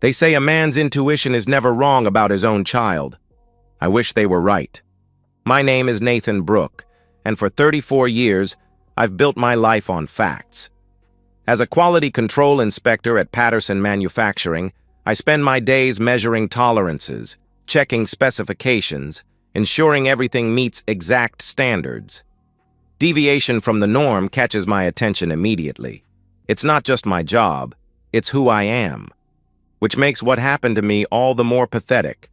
They say a man's intuition is never wrong about his own child. I wish they were right. My name is Nathan Brooke, and for 34 years, I've built my life on facts. As a quality control inspector at Patterson Manufacturing, I spend my days measuring tolerances, checking specifications, ensuring everything meets exact standards. Deviation from the norm catches my attention immediately. It's not just my job, it's who I am, which makes what happened to me all the more pathetic.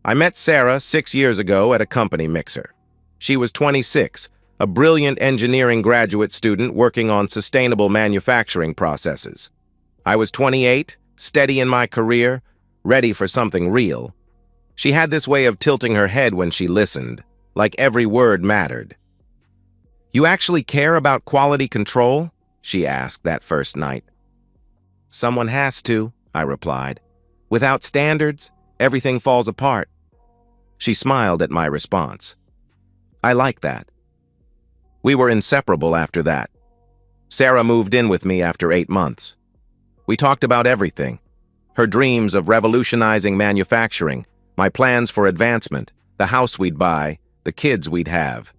I met Sarah 6 years ago at a company mixer. She was 26, a brilliant engineering graduate student working on sustainable manufacturing processes. I was 28, steady in my career, ready for something real. She had this way of tilting her head when she listened, like every word mattered. "You actually care about quality control?" she asked that first night. "Someone has to," I replied. "Without standards, everything falls apart." She smiled at my response. I like that. We were inseparable after that. Sarah moved in with me after 8 months. We talked about everything. Her dreams of revolutionizing manufacturing, my plans for advancement, the house we'd buy, the kids we'd have.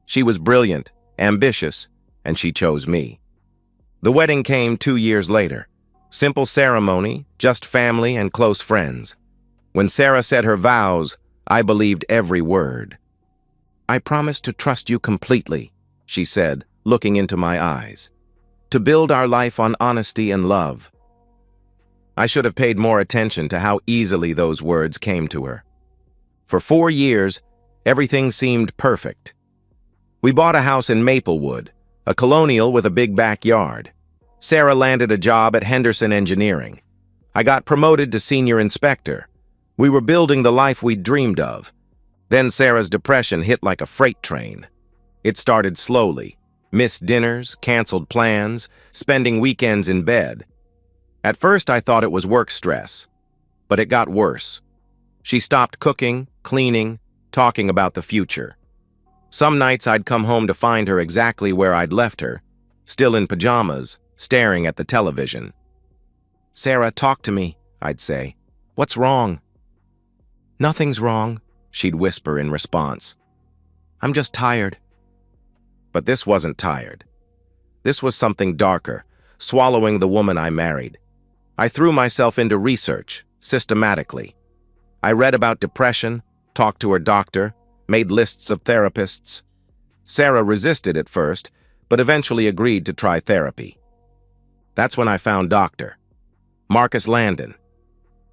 She was brilliant, ambitious, and she chose me. The wedding came 2 years later. Simple ceremony, just family and close friends. When Sarah said her vows, I believed every word. "I promise to trust you completely," she said, looking into my eyes. "To build our life on honesty and love." I should have paid more attention to how easily those words came to her. For 4 years, everything seemed perfect. We bought a house in Maplewood, a colonial with a big backyard. Sarah landed a job at Henderson Engineering. I got promoted to senior inspector. We were building the life we'd dreamed of. Then Sarah's depression hit like a freight train. It started slowly. Missed dinners, canceled plans, spending weekends in bed. At first I thought it was work stress, but it got worse. She stopped cooking, cleaning, talking about the future. Some nights I'd come home to find her exactly where I'd left her, still in pajamas, staring at the television. "Sarah, talk to me," I'd say. "What's wrong?" "Nothing's wrong," she'd whisper in response. "I'm just tired." But this wasn't tired. This was something darker, swallowing the woman I married. I threw myself into research, systematically. I read about depression, talked to her doctor, made lists of therapists. Sarah resisted at first, but eventually agreed to try therapy. That's when I found Marcus Landon.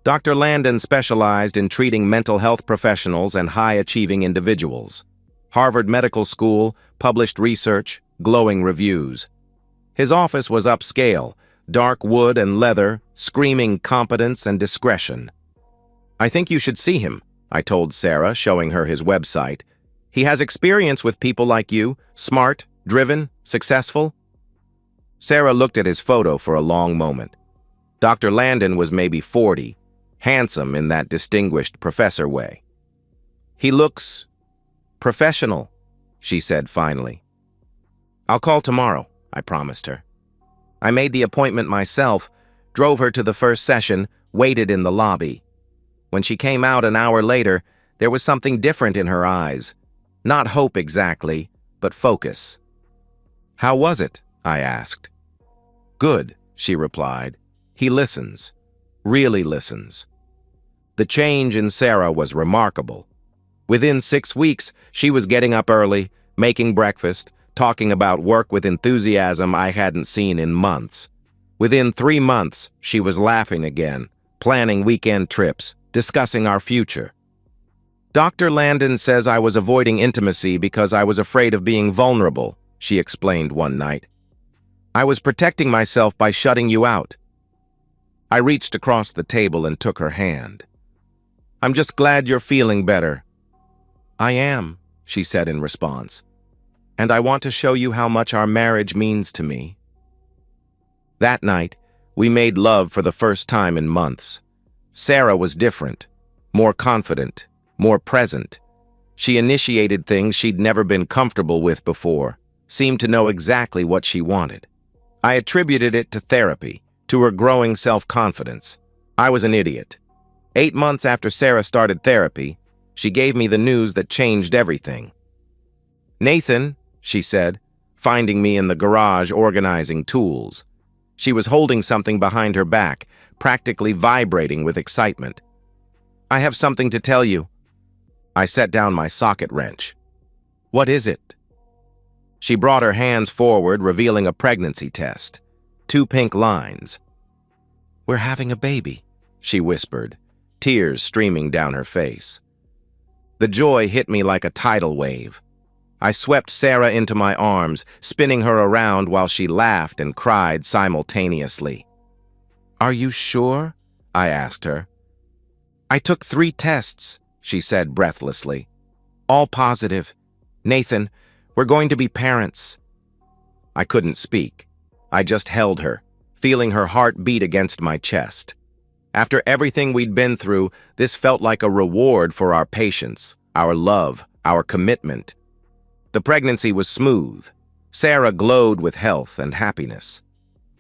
Dr. Landon specialized in treating mental health professionals and high-achieving individuals. Harvard Medical School, published research, glowing reviews. His office was upscale, dark wood and leather, screaming competence and discretion. "I think you should see him," I told Sarah, showing her his website. "He has experience with people like you, smart, driven, successful." Sarah looked at his photo for a long moment. Dr. Landon was maybe 40, handsome in that distinguished professor way. "He looks professional," she said finally. "I'll call tomorrow," I promised her. I made the appointment myself, drove her to the first session, waited in the lobby. When she came out an hour later, there was something different in her eyes. Not hope exactly, but focus. "How was it?" I asked. "Good," she replied. "He listens. Really listens." The change in Sarah was remarkable. Within 6 weeks, she was getting up early, making breakfast, talking about work with enthusiasm I hadn't seen in months. Within 3 months, she was laughing again, planning weekend trips, discussing our future. "Dr. Landon says I was avoiding intimacy because I was afraid of being vulnerable," she explained one night. "I was protecting myself by shutting you out." I reached across the table and took her hand. "I'm just glad you're feeling better." "I am," she said in response. "And I want to show you how much our marriage means to me." That night, we made love for the first time in months. Sarah was different, more confident, more present. She initiated things she'd never been comfortable with before, seemed to know exactly what she wanted. I attributed it to therapy, to her growing self-confidence. I was an idiot. 8 months after Sarah started therapy, she gave me the news that changed everything. "Nathan," she said, finding me in the garage organizing tools. She was holding something behind her back, practically vibrating with excitement. "I have something to tell you." I set down my socket wrench. "What is it?" She brought her hands forward, revealing a pregnancy test. 2 pink lines. "We're having a baby," she whispered, tears streaming down her face. The joy hit me like a tidal wave. I swept Sarah into my arms, spinning her around while she laughed and cried simultaneously. "Are you sure?" I asked her. "I took 3 tests," she said breathlessly. "All positive. Nathan, we're going to be parents." I couldn't speak. I just held her, feeling her heart beat against my chest. After everything we'd been through, this felt like a reward for our patience, our love, our commitment. The pregnancy was smooth. Sarah glowed with health and happiness.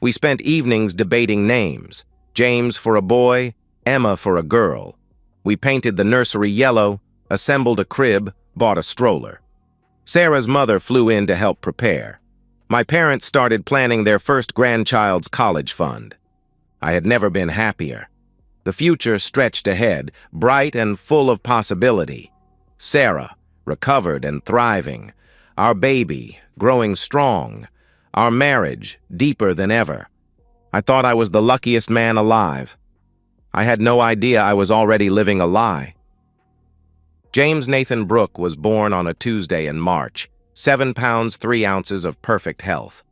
We spent evenings debating names, James for a boy, Emma for a girl. We painted the nursery yellow, assembled a crib, bought a stroller. Sarah's mother flew in to help prepare. My parents started planning their first grandchild's college fund. I had never been happier. The future stretched ahead, bright and full of possibility. Sarah, recovered and thriving. Our baby, growing strong. Our marriage, deeper than ever. I thought I was the luckiest man alive. I had no idea I was already living a lie. James Nathan Brooke was born on a Tuesday in March, 7 pounds 3 ounces of perfect health.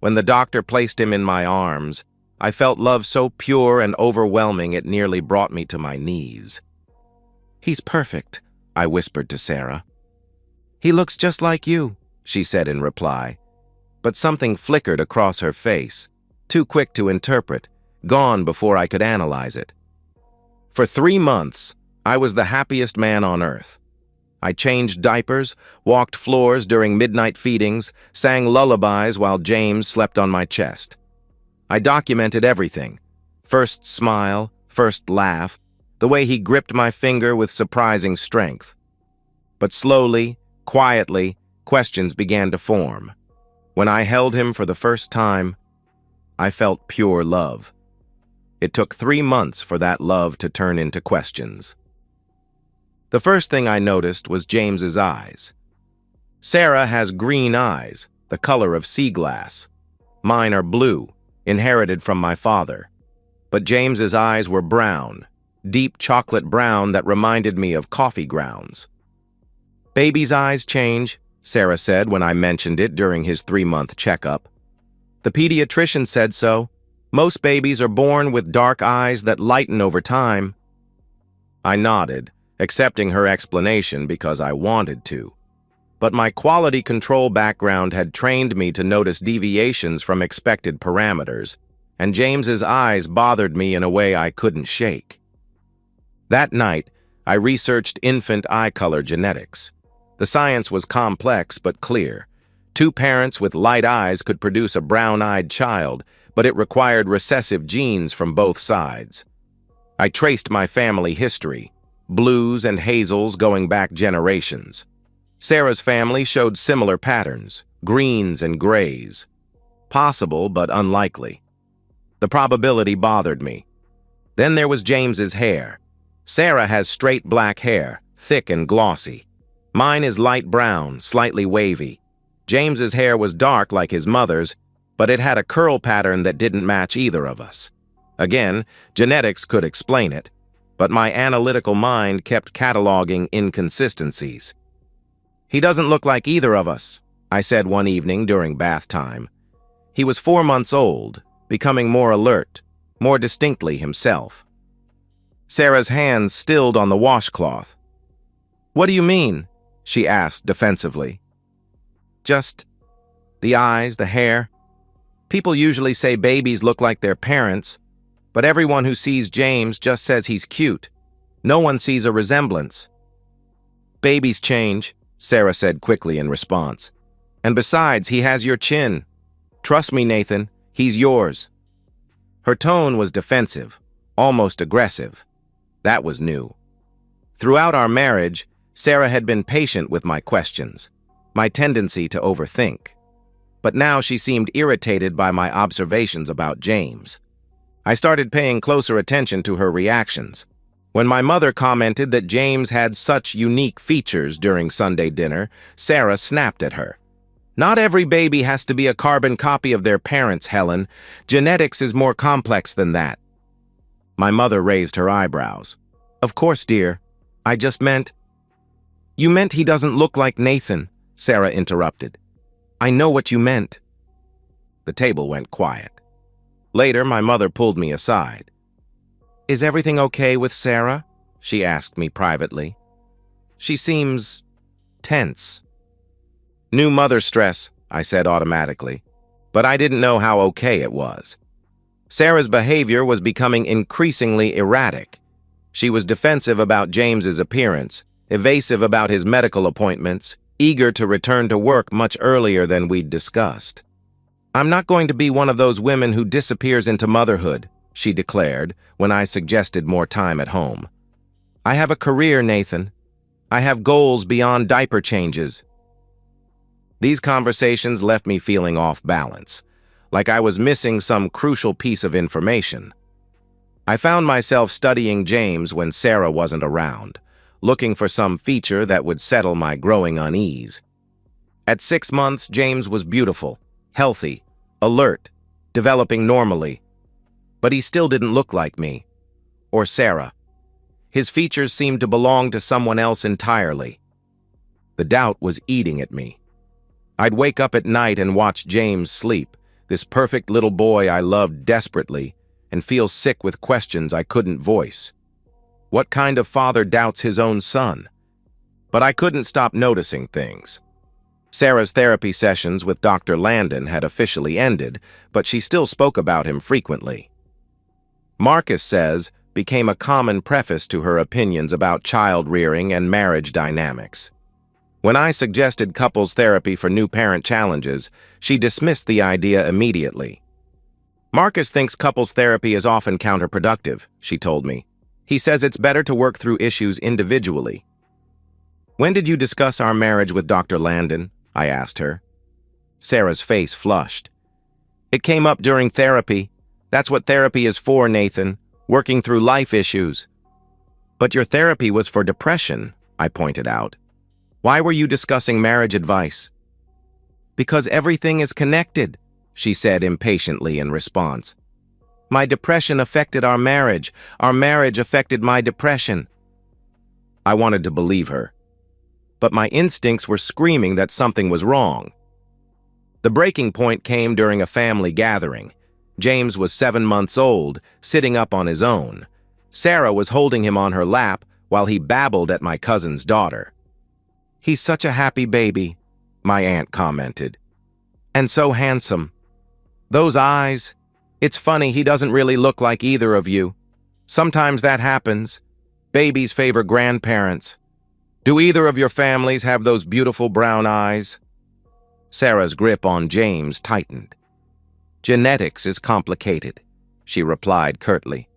When the doctor placed him in my arms, I felt love so pure and overwhelming it nearly brought me to my knees. "He's perfect," I whispered to Sarah. "He looks just like you," she said in reply. But something flickered across her face, too quick to interpret, gone before I could analyze it. For 3 months, I was the happiest man on earth. I changed diapers, walked floors during midnight feedings, sang lullabies while James slept on my chest. I documented everything. First smile, first laugh, the way he gripped my finger with surprising strength. But slowly, quietly, questions began to form. When I held him for the first time, I felt pure love. It took 3 months for that love to turn into questions. The first thing I noticed was James's eyes. Sarah has green eyes, the color of sea glass. Mine are blue, inherited from my father. But James's eyes were brown, deep chocolate brown that reminded me of coffee grounds. "Baby's eyes change," Sarah said when I mentioned it during his 3-month checkup. "The pediatrician said so. Most babies are born with dark eyes that lighten over time." I nodded, accepting her explanation because I wanted to. But my quality control background had trained me to notice deviations from expected parameters, and James's eyes bothered me in a way I couldn't shake. That night, I researched infant eye color genetics. The science was complex but clear. 2 parents with light eyes could produce a brown-eyed child, but it required recessive genes from both sides. I traced my family history, blues and hazels going back generations. Sarah's family showed similar patterns, greens and grays. Possible, but unlikely. The probability bothered me. Then there was James's hair. Sarah has straight black hair, thick and glossy. Mine is light brown, slightly wavy. James's hair was dark like his mother's, but it had a curl pattern that didn't match either of us. Again, genetics could explain it, but my analytical mind kept cataloging inconsistencies. "He doesn't look like either of us," I said one evening during bath time. He was 4 months old, becoming more alert, more distinctly himself. Sarah's hands stilled on the washcloth. "What do you mean?" she asked defensively. "Just the eyes, the hair. People usually say babies look like their parents, but everyone who sees James just says he's cute. No one sees a resemblance." "Babies change," Sarah said quickly in response. "And besides, he has your chin. Trust me, Nathan, he's yours." Her tone was defensive, almost aggressive. That was new. Throughout our marriage, Sarah had been patient with my questions, my tendency to overthink. But now she seemed irritated by my observations about James. I started paying closer attention to her reactions. When my mother commented that James had such unique features during Sunday dinner, Sarah snapped at her. "Not every baby has to be a carbon copy of their parents, Helen. Genetics is more complex than that." My mother raised her eyebrows. "Of course, dear. I just meant—" "You meant he doesn't look like Nathan," Sarah interrupted. "I know what you meant." The table went quiet. Later, my mother pulled me aside. "Is everything okay with Sarah?" she asked me privately. "She seems tense." "New mother stress," I said automatically, but I didn't know how okay it was. Sarah's behavior was becoming increasingly erratic. She was defensive about James's appearance, evasive about his medical appointments, eager to return to work much earlier than we'd discussed. "I'm not going to be one of those women who disappears into motherhood," she declared when I suggested more time at home. "I have a career, Nathan. I have goals beyond diaper changes." These conversations left me feeling off balance, like I was missing some crucial piece of information. I found myself studying James when Sarah wasn't around, looking for some feature that would settle my growing unease. At 6 months, James was beautiful, healthy, alert, developing normally. But he still didn't look like me, or Sarah. His features seemed to belong to someone else entirely. The doubt was eating at me. I'd wake up at night and watch James sleep, this perfect little boy I loved desperately, and feel sick with questions I couldn't voice. What kind of father doubts his own son? But I couldn't stop noticing things. Sarah's therapy sessions with Dr. Landon had officially ended, but she still spoke about him frequently. Marcus says became a common preface to her opinions about child rearing and marriage dynamics. When I suggested couples therapy for new parent challenges, she dismissed the idea immediately. "Marcus thinks couples therapy is often counterproductive," she told me. "He says it's better to work through issues individually." "When did you discuss our marriage with Dr. Landon?" I asked her. Sarah's face flushed. "It came up during therapy. That's what therapy is for, Nathan, working through life issues." "But your therapy was for depression," I pointed out. "Why were you discussing marriage advice?" "Because everything is connected," she said impatiently in response. "My depression affected our marriage affected my depression." I wanted to believe her, but my instincts were screaming that something was wrong. The breaking point came during a family gathering. James was 7 months old, sitting up on his own. Sarah was holding him on her lap while he babbled at my cousin's daughter. "He's such a happy baby," my aunt commented. "And so handsome. Those eyes. It's funny he doesn't really look like either of you. Sometimes that happens. Babies favor grandparents. Do either of your families have those beautiful brown eyes?" Sarah's grip on James tightened. "Genetics is complicated," she replied curtly.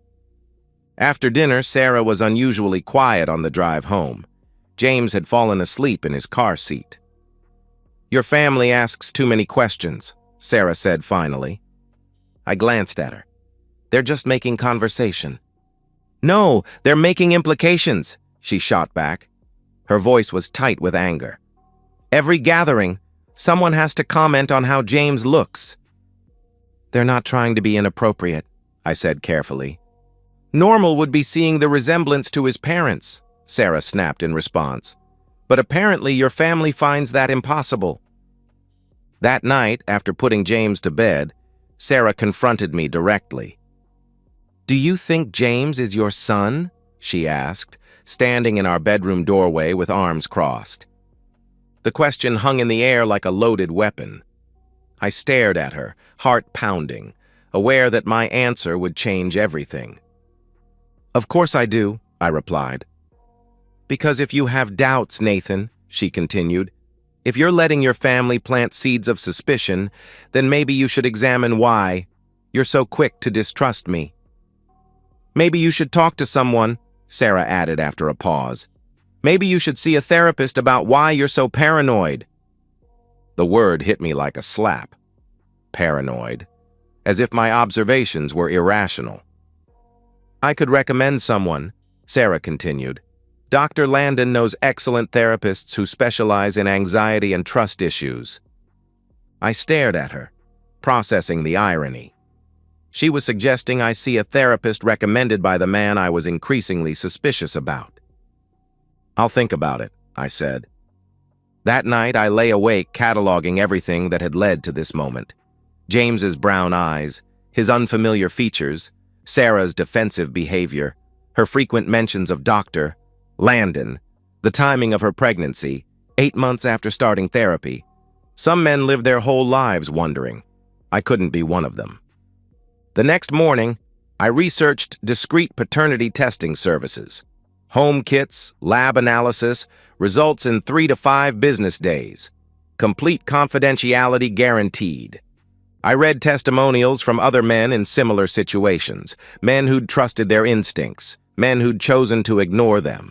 After dinner, Sarah was unusually quiet on the drive home. James had fallen asleep in his car seat. "Your family asks too many questions," Sarah said finally. I glanced at her. "They're just making conversation." "No, they're making implications," she shot back. Her voice was tight with anger. "Every gathering, someone has to comment on how James looks." "They're not trying to be inappropriate," I said carefully. "Normal would be seeing the resemblance to his parents," Sarah snapped in response. "But apparently your family finds that impossible." That night, after putting James to bed, Sarah confronted me directly. "Do you think James is your son?" she asked, standing in our bedroom doorway with arms crossed. The question hung in the air like a loaded weapon. I stared at her, heart pounding, aware that my answer would change everything. "Of course I do," I replied. "Because if you have doubts, Nathan," she continued, "if you're letting your family plant seeds of suspicion, then maybe you should examine why you're so quick to distrust me." Maybe you should talk to someone, Sarah added after a pause. Maybe you should see a therapist about why you're so paranoid. The word hit me like a slap. Paranoid. As if my observations were irrational. I could recommend someone, Sarah continued. Dr. Landon knows excellent therapists who specialize in anxiety and trust issues. I stared at her, processing the irony. She was suggesting I see a therapist recommended by the man I was increasingly suspicious about. I'll think about it, I said. That night, I lay awake cataloging everything that had led to this moment. James's brown eyes, his unfamiliar features, Sarah's defensive behavior, her frequent mentions of Dr. Landon, the timing of her pregnancy, 8 months after starting therapy. Some men live their whole lives wondering. I couldn't be one of them. The next morning, I researched discrete paternity testing services. Home kits, lab analysis, results in 3 to 5 business days. Complete confidentiality guaranteed. I read testimonials from other men in similar situations, men who'd trusted their instincts, men who'd chosen to ignore them.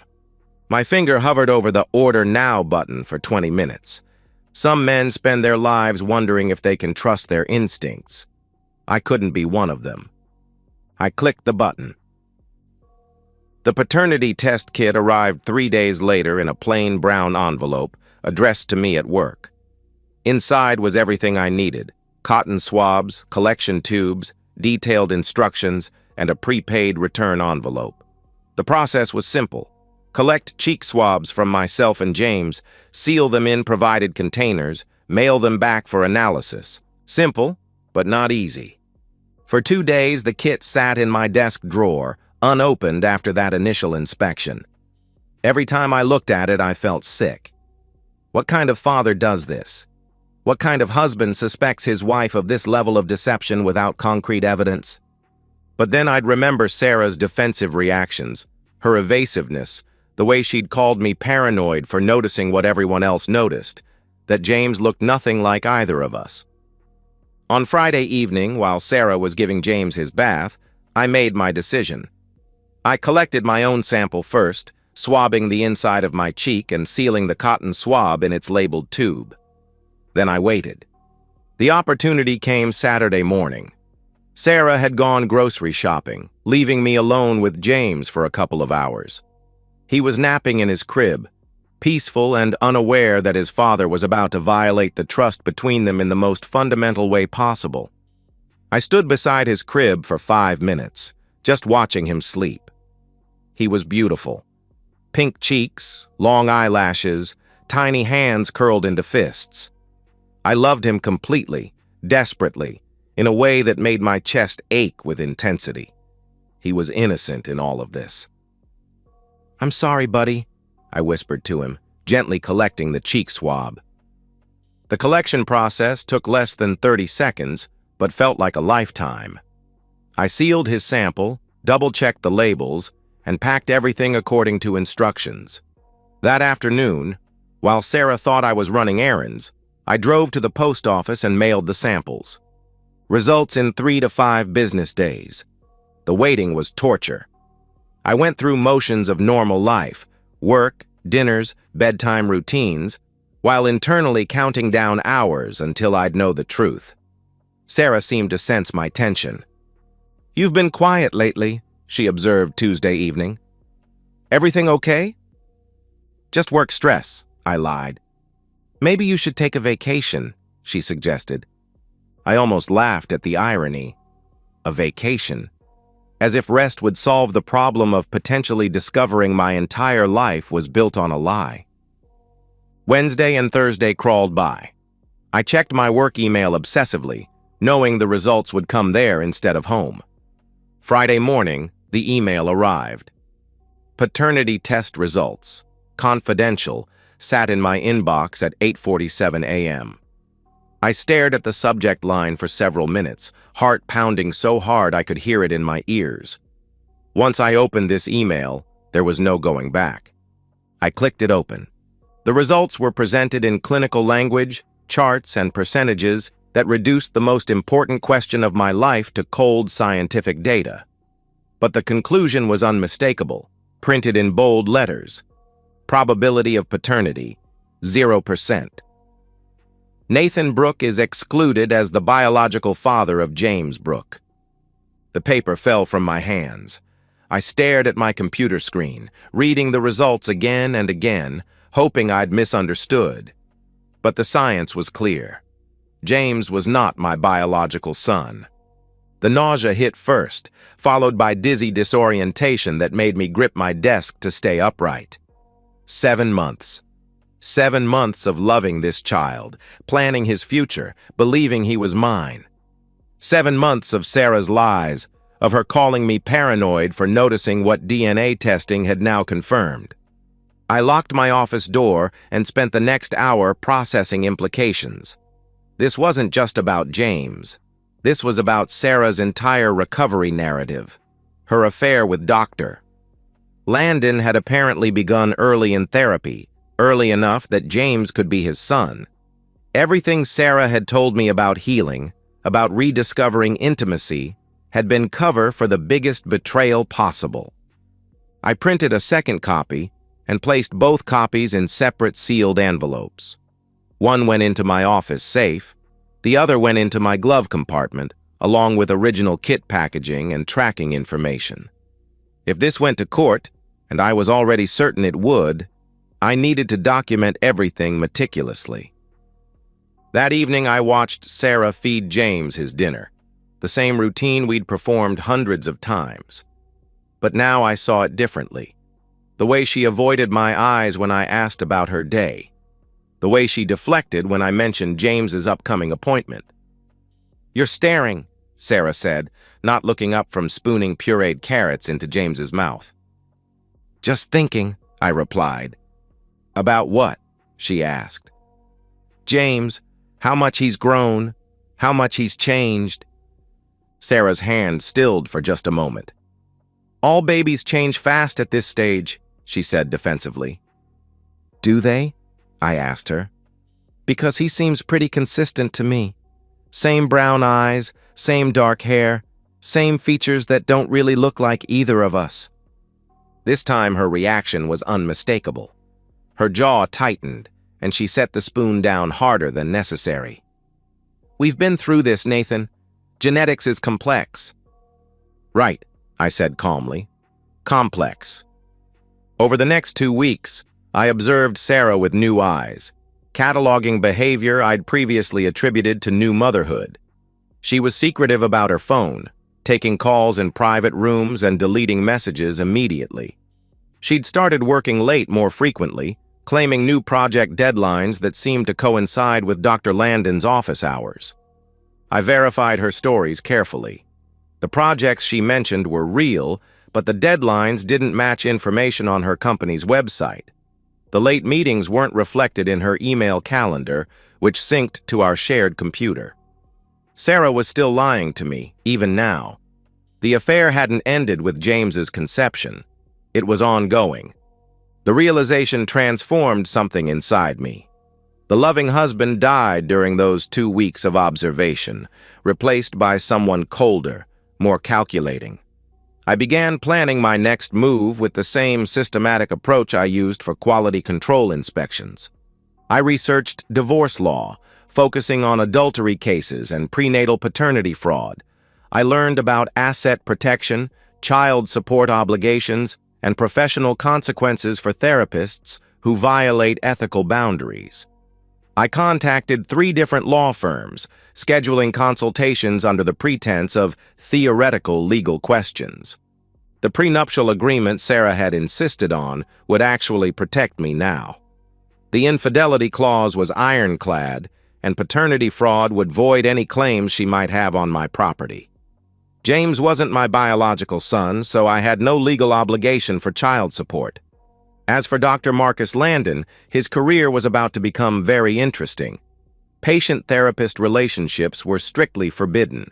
My finger hovered over the Order Now button for 20 minutes. Some men spend their lives wondering if they can trust their instincts. I couldn't be one of them. I clicked the button. The paternity test kit arrived 3 days later in a plain brown envelope addressed to me at work. Inside was everything I needed: cotton swabs, collection tubes, detailed instructions, and a prepaid return envelope. The process was simple. Collect cheek swabs from myself and James, seal them in provided containers, mail them back for analysis. Simple, but not easy. For 2 days, the kit sat in my desk drawer, unopened after that initial inspection. Every time I looked at it, I felt sick. What kind of father does this? What kind of husband suspects his wife of this level of deception without concrete evidence? But then I'd remember Sarah's defensive reactions, her evasiveness, the way she'd called me paranoid for noticing what everyone else noticed, that James looked nothing like either of us. On Friday evening, while Sarah was giving James his bath, I made my decision. I collected my own sample first, swabbing the inside of my cheek and sealing the cotton swab in its labeled tube. Then I waited. The opportunity came Saturday morning. Sarah had gone grocery shopping, leaving me alone with James for a couple of hours. He was napping in his crib, peaceful and unaware that his father was about to violate the trust between them in the most fundamental way possible. I stood beside his crib for 5 minutes, just watching him sleep. He was beautiful. Pink cheeks, long eyelashes, tiny hands curled into fists. I loved him completely, desperately, in a way that made my chest ache with intensity. He was innocent in all of this. "I'm sorry, buddy," I whispered to him, gently collecting the cheek swab. The collection process took less than 30 seconds, but felt like a lifetime. I sealed his sample, double-checked the labels, and packed everything according to instructions. That afternoon, while Sarah thought I was running errands, I drove to the post office and mailed the samples. Results in 3 to 5 business days. The waiting was torture. I went through motions of normal life, work, dinners, bedtime routines, while internally counting down hours until I'd know the truth. Sarah seemed to sense my tension. "You've been quiet lately," she observed Tuesday evening. "Everything okay?" "Just work stress," I lied. "Maybe you should take a vacation," she suggested. I almost laughed at the irony. A vacation. As if rest would solve the problem of potentially discovering my entire life was built on a lie. Wednesday and Thursday crawled by. I checked my work email obsessively, knowing the results would come there instead of home. Friday morning, the email arrived. Paternity test results, confidential, sat in my inbox at 8:47 a.m. I stared at the subject line for several minutes, heart pounding so hard I could hear it in my ears. Once I opened this email, there was no going back. I clicked it open. The results were presented in clinical language, charts, and percentages that reduced the most important question of my life to cold scientific data. But the conclusion was unmistakable, printed in bold letters. Probability of paternity, 0%. Nathan Brooke is excluded as the biological father of James Brooke. The paper fell from my hands. I stared at my computer screen, reading the results again and again, hoping I'd misunderstood. But the science was clear. James was not my biological son. The nausea hit first, followed by dizzy disorientation that made me grip my desk to stay upright. 7 months. 7 months of loving this child, planning his future, believing he was mine. 7 months of Sarah's lies, of her calling me paranoid for noticing what DNA testing had now confirmed. I locked my office door and spent the next hour processing implications. This wasn't just about James. This was about Sarah's entire recovery narrative, her affair with Dr. Landon had apparently begun early in therapy, early enough that James could be his son. Everything Sarah had told me about healing, about rediscovering intimacy, had been cover for the biggest betrayal possible. I printed a second copy and placed both copies in separate sealed envelopes. One went into my office safe, the other went into my glove compartment, along with original kit packaging and tracking information. If this went to court, and I was already certain it would, I needed to document everything meticulously. That evening, I watched Sarah feed James his dinner, the same routine we'd performed hundreds of times. But now I saw it differently. The way she avoided my eyes when I asked about her day. The way she deflected when I mentioned James's upcoming appointment. "You're staring," Sarah said, not looking up from spooning pureed carrots into James's mouth. "Just thinking," I replied. "About what?" she asked. "James, how much he's grown, how much he's changed." Sarah's hand stilled for just a moment. "All babies change fast at this stage," she said defensively. "Do they?" I asked her. "Because he seems pretty consistent to me. Same brown eyes, same dark hair, same features that don't really look like either of us." This time her reaction was unmistakable. Her jaw tightened, and she set the spoon down harder than necessary. "We've been through this, Nathan. Genetics is complex." "Right," I said calmly. "Complex." Over the next 2 weeks, I observed Sarah with new eyes, cataloging behavior I'd previously attributed to new motherhood. She was secretive about her phone, taking calls in private rooms and deleting messages immediately. She'd started working late more frequently, claiming new project deadlines that seemed to coincide with Dr. Landon's office hours. I verified her stories carefully. The projects she mentioned were real, but the deadlines didn't match information on her company's website. The late meetings weren't reflected in her email calendar, which synced to our shared computer. Sarah was still lying to me, even now. The affair hadn't ended with James's conception. It was ongoing. The realization transformed something inside me. The loving husband died during those 2 weeks of observation, replaced by someone colder, more calculating. I began planning my next move with the same systematic approach I used for quality control inspections. I researched divorce law, focusing on adultery cases and prenatal paternity fraud. I learned about asset protection, child support obligations, and professional consequences for therapists who violate ethical boundaries. I contacted 3 different law firms, scheduling consultations under the pretense of theoretical legal questions. The prenuptial agreement Sarah had insisted on would actually protect me now. The infidelity clause was ironclad, and paternity fraud would void any claims she might have on my property. James wasn't my biological son, so I had no legal obligation for child support. As for Dr. Marcus Landon, his career was about to become very interesting. Patient-therapist relationships were strictly forbidden.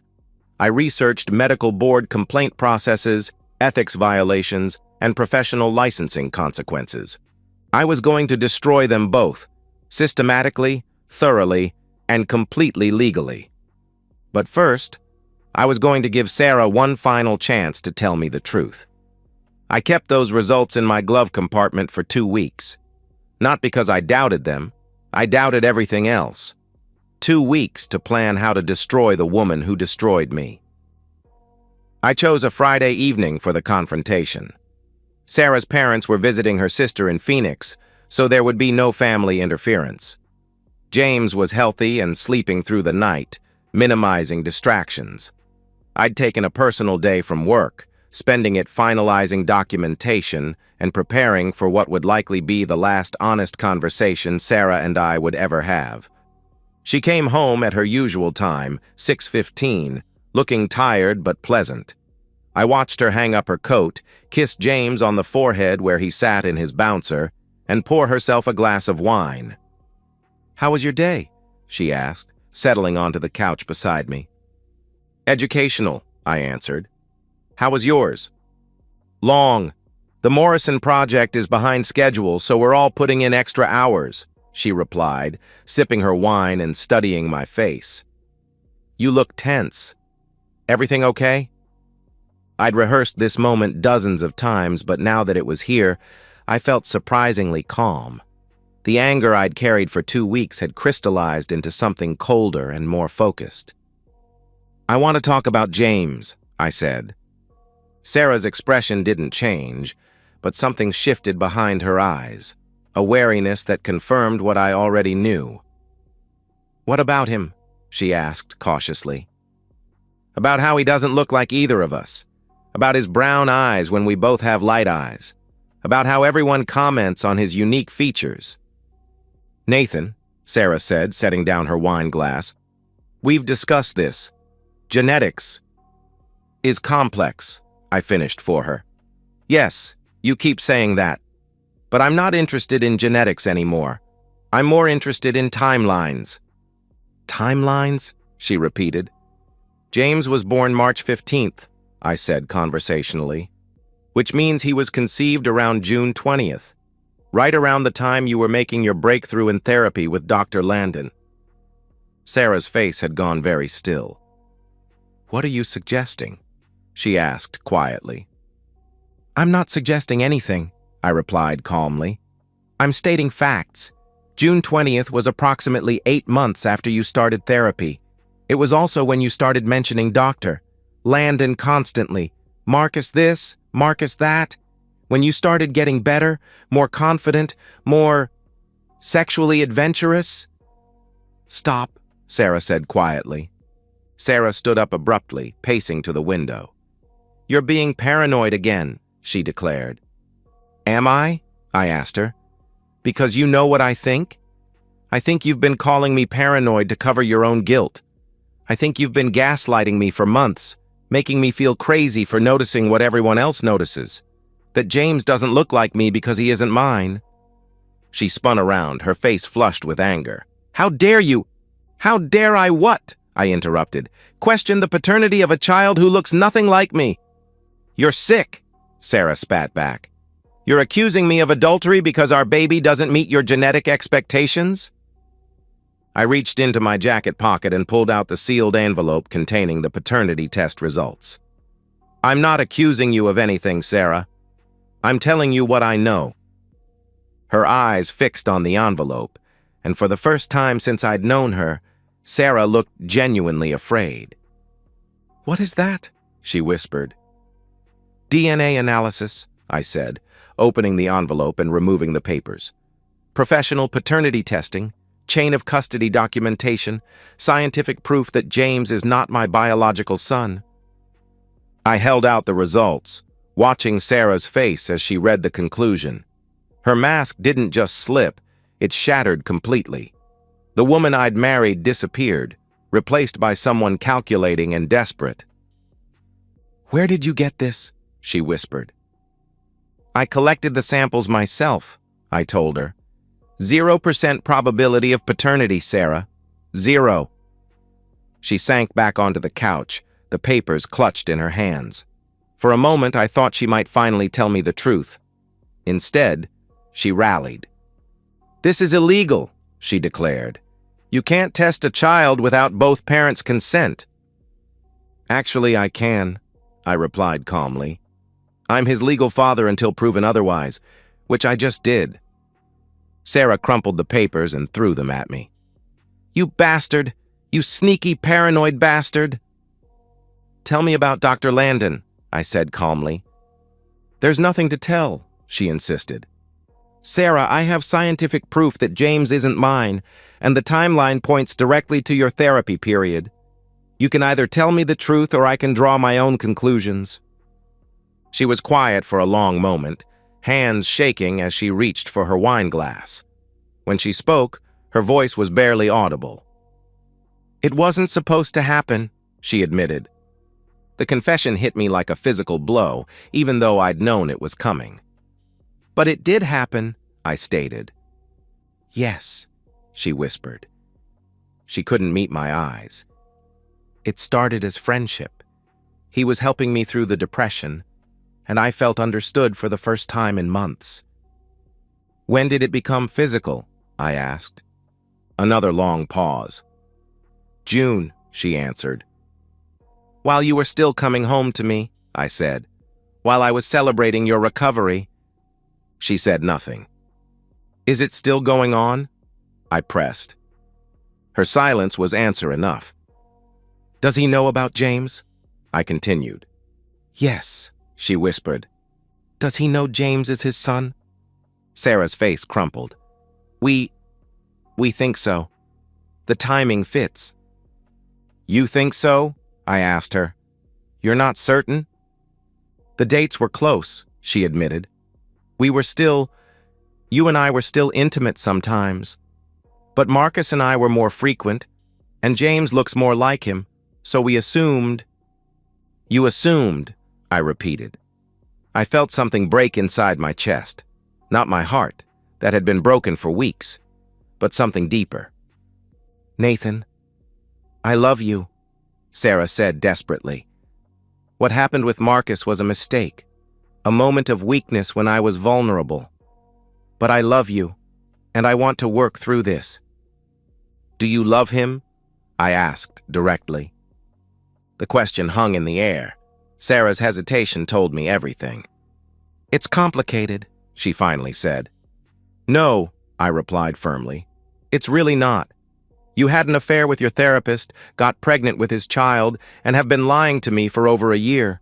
I researched medical board complaint processes, ethics violations, and professional licensing consequences. I was going to destroy them both, systematically, thoroughly, and completely legally. But first, I was going to give Sarah one final chance to tell me the truth. I kept those results in my glove compartment for 2 weeks. Not because I doubted them, I doubted everything else. 2 weeks to plan how to destroy the woman who destroyed me. I chose a Friday evening for the confrontation. Sarah's parents were visiting her sister in Phoenix, so there would be no family interference. James was healthy and sleeping through the night, minimizing distractions. I'd taken a personal day from work, spending it finalizing documentation and preparing for what would likely be the last honest conversation Sarah and I would ever have. She came home at her usual time, 6:15, looking tired but pleasant. I watched her hang up her coat, kiss James on the forehead where he sat in his bouncer, and pour herself a glass of wine. "How was your day?" she asked, settling onto the couch beside me. "Educational," I answered. "How was yours?" "Long. The Morrison project is behind schedule, so we're all putting in extra hours," she replied, sipping her wine and studying my face. "You look tense. Everything okay?" I'd rehearsed this moment dozens of times, but now that it was here, I felt surprisingly calm. The anger I'd carried for 2 weeks had crystallized into something colder and more focused. "I want to talk about James," I said. Sarah's expression didn't change, but something shifted behind her eyes, a wariness that confirmed what I already knew. "What about him?" she asked cautiously. "About how he doesn't look like either of us. About his brown eyes when we both have light eyes. About how everyone comments on his unique features." "Nathan," Sarah said, setting down her wine glass, "we've discussed this. Genetics is complex," I finished for her. "Yes, you keep saying that. But I'm not interested in genetics anymore. I'm more interested in timelines." "Timelines?" she repeated. "James was born March 15th, I said conversationally, "which means he was conceived around June 20th, right around the time you were making your breakthrough in therapy with Dr. Landon." Sarah's face had gone very still. "What are you suggesting?" she asked quietly. "I'm not suggesting anything," I replied calmly. "I'm stating facts. June 20th was approximately 8 months after you started therapy. It was also when you started mentioning Dr. Landon constantly. Marcus this, Marcus that. When you started getting better, more confident, more sexually adventurous." "Stop," Sarah said quietly. Sarah stood up abruptly, pacing to the window. "You're being paranoid again," she declared. "Am I?" I asked her. "Because you know what I think? I think you've been calling me paranoid to cover your own guilt. I think you've been gaslighting me for months, making me feel crazy for noticing what everyone else notices. That James doesn't look like me because he isn't mine." She spun around, her face flushed with anger. "How dare you?" "How dare I what?" I interrupted. "Question the paternity of a child who looks nothing like me." "You're sick," Sarah spat back. "You're accusing me of adultery because our baby doesn't meet your genetic expectations?" I reached into my jacket pocket and pulled out the sealed envelope containing the paternity test results. "I'm not accusing you of anything, Sarah. I'm telling you what I know." Her eyes fixed on the envelope, and for the first time since I'd known her, Sarah looked genuinely afraid. "What is that?" she whispered. "DNA analysis," I said, opening the envelope and removing the papers. "Professional paternity testing, chain of custody documentation, scientific proof that James is not my biological son." I held out the results, watching Sarah's face as she read the conclusion. Her mask didn't just slip, it shattered completely. The woman I'd married disappeared, replaced by someone calculating and desperate. "Where did you get this?" she whispered. "I collected the samples myself," I told her. 0% probability of paternity, Sarah. 0. She sank back onto the couch, the papers clutched in her hands. For a moment, I thought she might finally tell me the truth. Instead, she rallied. "This is illegal," she declared. "You can't test a child without both parents' consent." Actually, I can, I replied calmly. I'm his legal father until proven otherwise, which I just did. Sarah crumpled the papers and threw them at me. You bastard! You sneaky, paranoid bastard! Tell me about Dr. Landon, I said calmly. There's nothing to tell, she insisted. Sarah, I have scientific proof that James isn't mine, and the timeline points directly to your therapy period. You can either tell me the truth or I can draw my own conclusions. She was quiet for a long moment, hands shaking as she reached for her wine glass. When she spoke, her voice was barely audible. It wasn't supposed to happen, she admitted. The confession hit me like a physical blow, even though I'd known it was coming. But it did happen, I stated. Yes, she whispered. She couldn't meet my eyes. It started as friendship. He was helping me through the depression, and I felt understood for the first time in months. When did it become physical? I asked. Another long pause. June, she answered. While you were still coming home to me, I said. While I was celebrating your recovery. She said nothing. Is it still going on? I pressed. Her silence was answer enough. Does he know about James? I continued. Yes, she whispered. Does he know James is his son? Sarah's face crumpled. We think so. The timing fits. You think so? I asked her. You're not certain? The dates were close, she admitted. You and I were still intimate sometimes. But Marcus and I were more frequent, and James looks more like him, so we assumed. You assumed, I repeated. I felt something break inside my chest. Not my heart, that had been broken for weeks, but something deeper. Nathan, I love you, Sarah said desperately. What happened with Marcus was a mistake, a moment of weakness when I was vulnerable. But I love you, and I want to work through this. Do you love him? I asked directly. The question hung in the air. Sarah's hesitation told me everything. It's complicated, she finally said. No, I replied firmly. It's really not. You had an affair with your therapist, got pregnant with his child, and have been lying to me for over a year.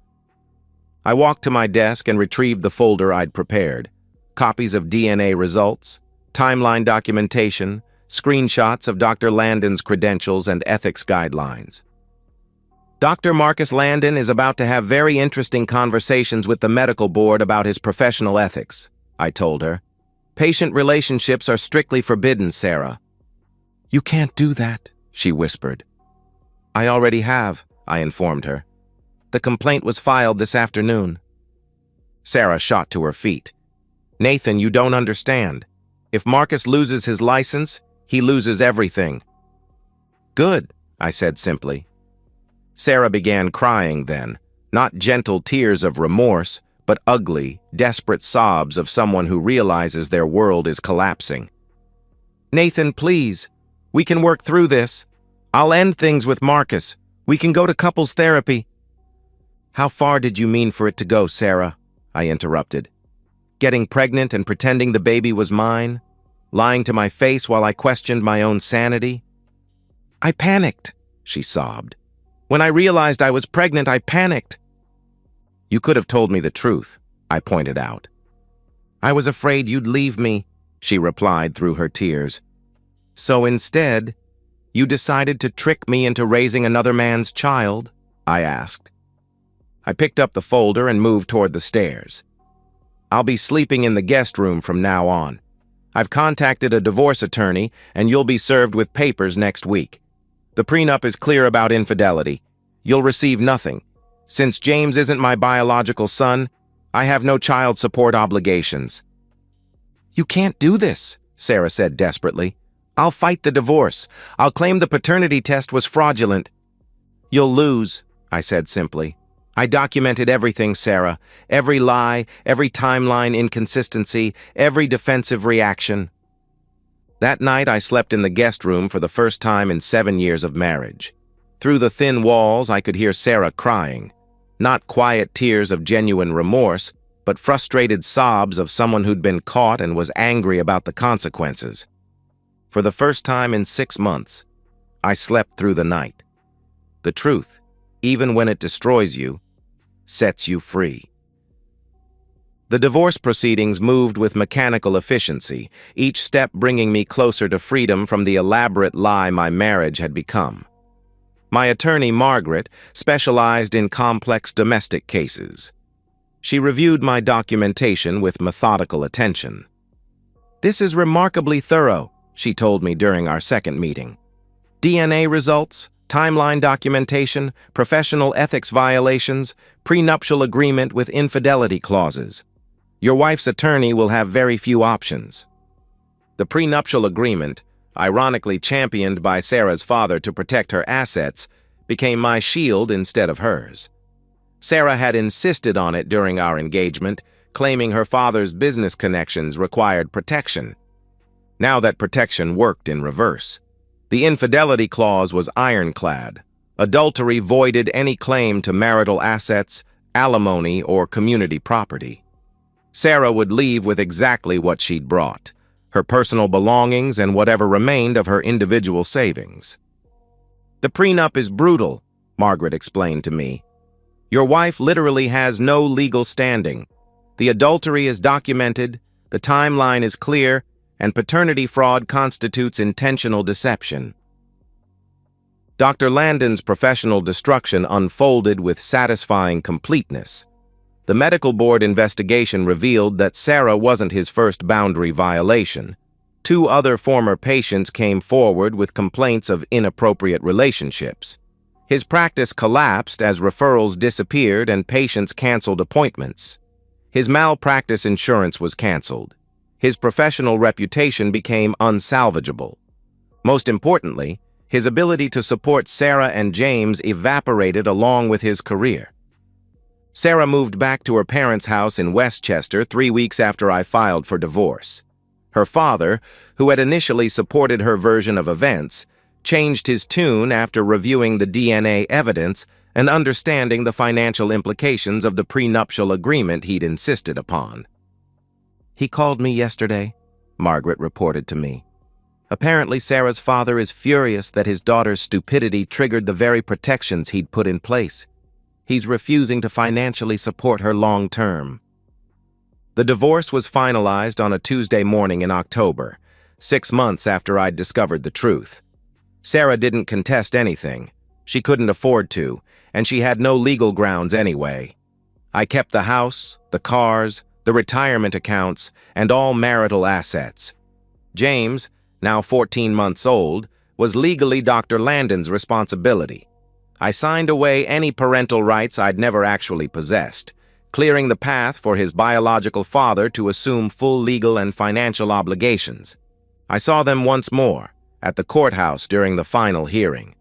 I walked to my desk and retrieved the folder I'd prepared. Copies of DNA results, timeline documentation, screenshots of Dr. Landon's credentials and ethics guidelines. Dr. Marcus Landon is about to have very interesting conversations with the medical board about his professional ethics, I told her. Patient relationships are strictly forbidden, Sarah. You can't do that, she whispered. I already have, I informed her. The complaint was filed this afternoon. Sarah shot to her feet. Nathan, you don't understand. If Marcus loses his license, he loses everything. Good, I said simply. Sarah began crying then, not gentle tears of remorse, but ugly, desperate sobs of someone who realizes their world is collapsing. Nathan, please. We can work through this. I'll end things with Marcus. We can go to couples therapy. How far did you mean for it to go, Sarah? I interrupted. Getting pregnant and pretending the baby was mine? Lying to my face while I questioned my own sanity? I panicked, she sobbed. When I realized I was pregnant, I panicked. You could have told me the truth, I pointed out. I was afraid you'd leave me, she replied through her tears. So instead, you decided to trick me into raising another man's child? I asked. I picked up the folder and moved toward the stairs. I'll be sleeping in the guest room from now on. I've contacted a divorce attorney, and you'll be served with papers next week. The prenup is clear about infidelity. You'll receive nothing. Since James isn't my biological son, I have no child support obligations. You can't do this, Sarah said desperately. I'll fight the divorce. I'll claim the paternity test was fraudulent. You'll lose, I said simply. I documented everything, Sarah. Every lie, every timeline inconsistency, every defensive reaction. That night, I slept in the guest room for the first time in 7 years of marriage. Through the thin walls, I could hear Sarah crying. Not quiet tears of genuine remorse, but frustrated sobs of someone who'd been caught and was angry about the consequences. For the first time in 6 months, I slept through the night. The truth, even when it destroys you, sets you free. The divorce proceedings moved with mechanical efficiency, each step bringing me closer to freedom from the elaborate lie my marriage had become. My attorney, Margaret, specialized in complex domestic cases. She reviewed my documentation with methodical attention. "This is remarkably thorough," she told me during our second meeting. "DNA results, timeline documentation, professional ethics violations, prenuptial agreement with infidelity clauses. Your wife's attorney will have very few options." The prenuptial agreement, ironically championed by Sarah's father to protect her assets, became my shield instead of hers. Sarah had insisted on it during our engagement, claiming her father's business connections required protection. Now that protection worked in reverse. The infidelity clause was ironclad. Adultery voided any claim to marital assets, alimony, or community property. Sarah would leave with exactly what she'd brought: her personal belongings and whatever remained of her individual savings. "The prenup is brutal," Margaret explained to me. "Your wife literally has no legal standing. The adultery is documented, the timeline is clear, and paternity fraud constitutes intentional deception." Dr. Landon's professional destruction unfolded with satisfying completeness. The medical board investigation revealed that Sarah wasn't his first boundary violation. 2 other former patients came forward with complaints of inappropriate relationships. His practice collapsed as referrals disappeared and patients canceled appointments. His malpractice insurance was canceled. His professional reputation became unsalvageable. Most importantly, his ability to support Sarah and James evaporated along with his career. Sarah moved back to her parents' house in Westchester 3 weeks after I filed for divorce. Her father, who had initially supported her version of events, changed his tune after reviewing the DNA evidence and understanding the financial implications of the prenuptial agreement he'd insisted upon. "He called me yesterday," Margaret reported to me. "Apparently Sarah's father is furious that his daughter's stupidity triggered the very protections he'd put in place. He's refusing to financially support her long term." The divorce was finalized on a Tuesday morning in October, 6 months after I'd discovered the truth. Sarah didn't contest anything. She couldn't afford to, and she had no legal grounds anyway. I kept the house, the cars, the retirement accounts, and all marital assets. James, now 14 months old, was legally Dr. Landon's responsibility. I signed away any parental rights I'd never actually possessed, clearing the path for his biological father to assume full legal and financial obligations. I saw them once more, at the courthouse during the final hearing.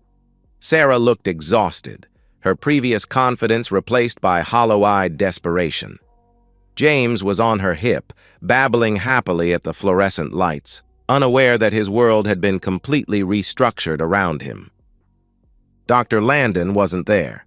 Sarah looked exhausted, her previous confidence replaced by hollow-eyed desperation. James was on her hip, babbling happily at the fluorescent lights, unaware that his world had been completely restructured around him. Dr. Landon wasn't there.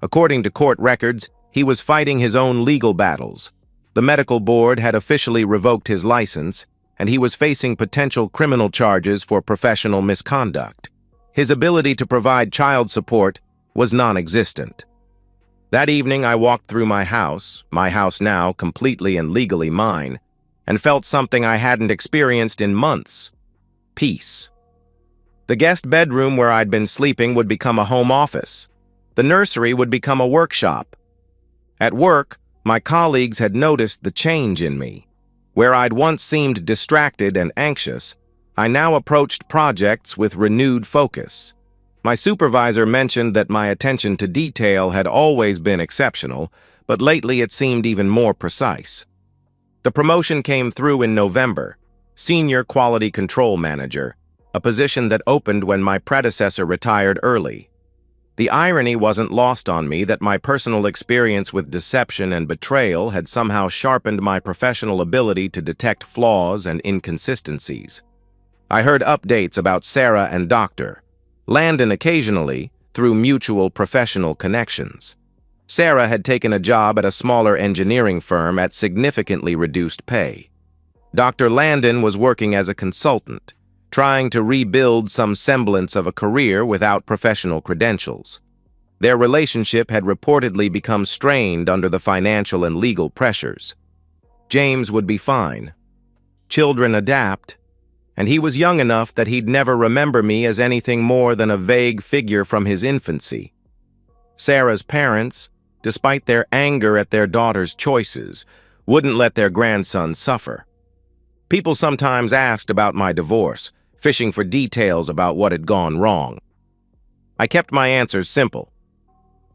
According to court records, he was fighting his own legal battles. The medical board had officially revoked his license, and he was facing potential criminal charges for professional misconduct. His ability to provide child support was non-existent. That evening, I walked through my house now completely and legally mine, and felt something I hadn't experienced in months: peace. The guest bedroom where I'd been sleeping would become a home office. The nursery would become a workshop. At work, my colleagues had noticed the change in me. Where I'd once seemed distracted and anxious, I now approached projects with renewed focus. My supervisor mentioned that my attention to detail had always been exceptional, but lately it seemed even more precise. The promotion came through in November, Senior Quality Control Manager, a position that opened when my predecessor retired early. The irony wasn't lost on me that my personal experience with deception and betrayal had somehow sharpened my professional ability to detect flaws and inconsistencies. I heard updates about Sarah and Dr. Landon occasionally, through mutual professional connections. Sarah had taken a job at a smaller engineering firm at significantly reduced pay. Dr. Landon was working as a consultant, trying to rebuild some semblance of a career without professional credentials. Their relationship had reportedly become strained under the financial and legal pressures. James would be fine. Children adapt, and he was young enough that he'd never remember me as anything more than a vague figure from his infancy. Sarah's parents, despite their anger at their daughter's choices, wouldn't let their grandson suffer. People sometimes asked about my divorce, fishing for details about what had gone wrong. I kept my answers simple.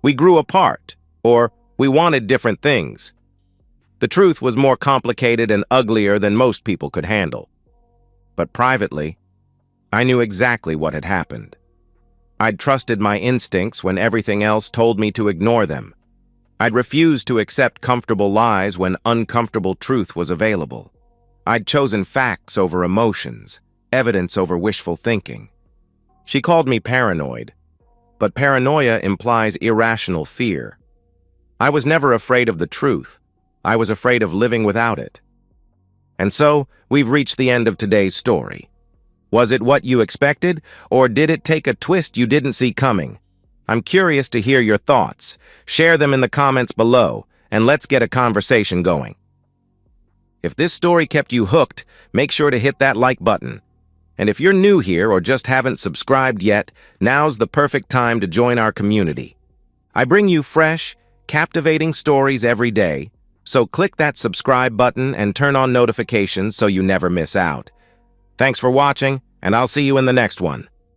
We grew apart, or we wanted different things. The truth was more complicated and uglier than most people could handle. But privately, I knew exactly what had happened. I'd trusted my instincts when everything else told me to ignore them. I'd refused to accept comfortable lies when uncomfortable truth was available. I'd chosen facts over emotions, evidence over wishful thinking. She called me paranoid, but paranoia implies irrational fear. I was never afraid of the truth. I was afraid of living without it. And so, we've reached the end of today's story. Was it what you expected, or did it take a twist you didn't see coming? I'm curious to hear your thoughts. Share them in the comments below, and let's get a conversation going. If this story kept you hooked, make sure to hit that like button. And if you're new here or just haven't subscribed yet, now's the perfect time to join our community. I bring you fresh, captivating stories every day, so click that subscribe button and turn on notifications so you never miss out. Thanks for watching, and I'll see you in the next one.